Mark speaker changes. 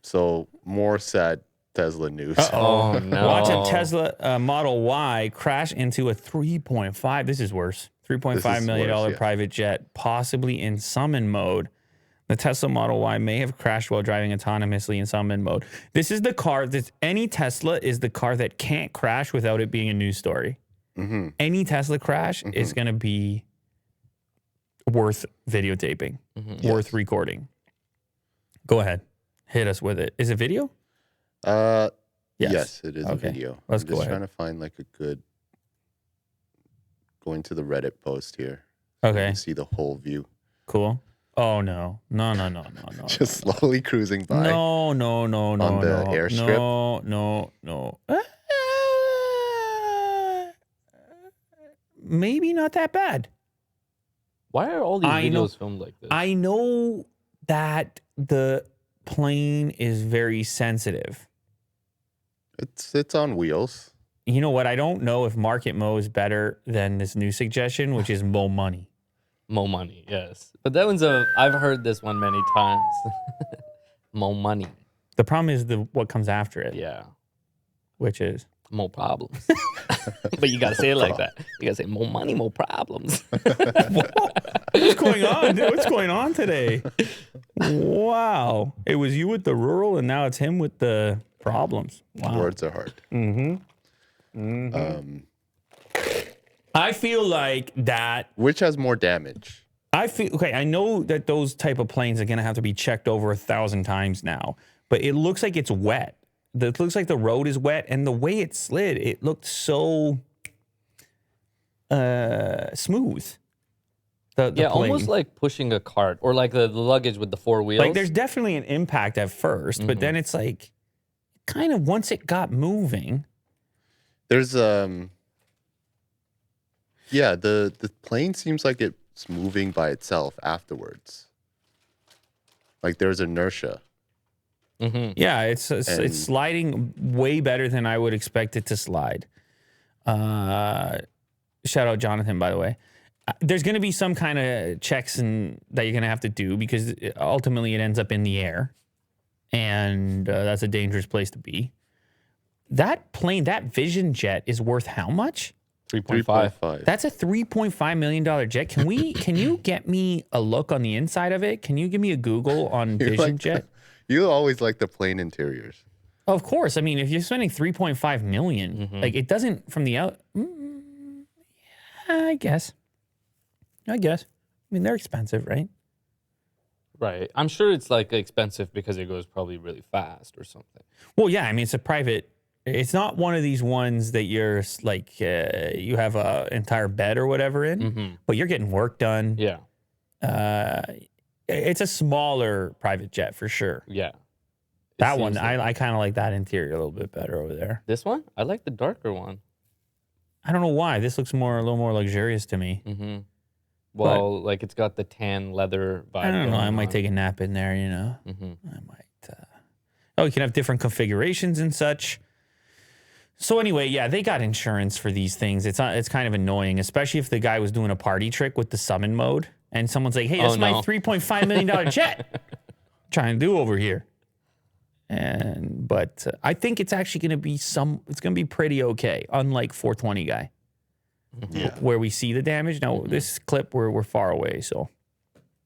Speaker 1: So more sad Tesla news.
Speaker 2: Oh, no.
Speaker 3: Watch a Tesla Model Y crash into a 3.5. This is worse. $3.5 million private jet, possibly in summon mode. The Tesla Model Y may have crashed while driving autonomously in summon mode. This is the car that any Tesla is the car that can't crash without it being a news story.
Speaker 1: Mm-hmm.
Speaker 3: Any Tesla crash is going to be worth videotaping, worth recording. Go ahead. Hit us with it. Is it video?
Speaker 1: Yes, it is a video.
Speaker 3: Let's
Speaker 1: I'm
Speaker 3: go
Speaker 1: just
Speaker 3: ahead.
Speaker 1: trying to find like a good, going to the Reddit post here.
Speaker 3: Okay.
Speaker 1: You can see the whole view.
Speaker 3: Cool. Oh, no. No.
Speaker 1: Just slowly cruising by.
Speaker 3: No.
Speaker 1: On the airstrip?
Speaker 3: No. Maybe not that bad.
Speaker 2: Why are all these videos filmed like this?
Speaker 3: I know that the plane is very sensitive.
Speaker 1: It's on wheels.
Speaker 3: You know what? I don't know if market mo is better than this new suggestion, which is mo money.
Speaker 2: Mo money, yes. But that one's I've heard this one many times. Mo money.
Speaker 3: The problem is what comes after it.
Speaker 2: Yeah.
Speaker 3: Which is?
Speaker 2: More problems. But you got to say it like that. You got to say more money, more problems.
Speaker 3: What's going on? Dude? What's going on today? Wow. It was you with the rural and now it's him with the problems. Wow.
Speaker 1: Words are hard.
Speaker 3: I feel like that.
Speaker 1: Which has more damage?
Speaker 3: I know that those type of planes are going to have to be checked over 1,000 times now, but it looks like it's wet. It looks like the road is wet, and the way it slid, it looked so smooth. The plane.
Speaker 2: Almost like pushing a cart or like the luggage with the four wheels.
Speaker 3: Like there's definitely an impact at first, but then it's like kind of once it got moving.
Speaker 1: There's the plane seems like it's moving by itself afterwards. Like there's inertia.
Speaker 3: Yeah, it's sliding way better than I would expect it to slide. Shout out Jonathan, by the way. There's going to be some kind of checks that you're going to have to do because ultimately it ends up in the air, and that's a dangerous place to be. That plane, that Vision jet, is worth how much?
Speaker 2: 3.5.
Speaker 3: That's a $3.5 million jet. Can you get me a look on the inside of it? Can you give me a Google on Vision jet?
Speaker 1: You always like the plane interiors.
Speaker 3: Of course. I mean, if you're spending $3.5 million, like it doesn't from the out. Yeah, I guess. I mean, they're expensive, right?
Speaker 2: Right. I'm sure it's like expensive because it goes probably really fast or something.
Speaker 3: Well, yeah. I mean, it's a private. It's not one of these ones that you're like you have a entire bed or whatever in, but you're getting work done.
Speaker 2: Yeah.
Speaker 3: It's a smaller private jet for sure.
Speaker 2: Yeah.
Speaker 3: That one, I kind of like that interior a little bit better over there.
Speaker 2: This one? I like the darker one.
Speaker 3: I don't know why. This looks a little more luxurious to me.
Speaker 2: Well, like it's got the tan leather vibe.
Speaker 3: I don't know. I might take a nap in there, you know. I might. You can have different configurations and such. So anyway, yeah, they got insurance for these things. It's kind of annoying, especially if the guy was doing a party trick with the summon mode, and someone's like, "Hey, that's my $3.5 million jet." Trying to do over here. But I think it's actually going to be it's going to be pretty okay, unlike 420 guy, where we see the damage. Now, this clip, we're far away, so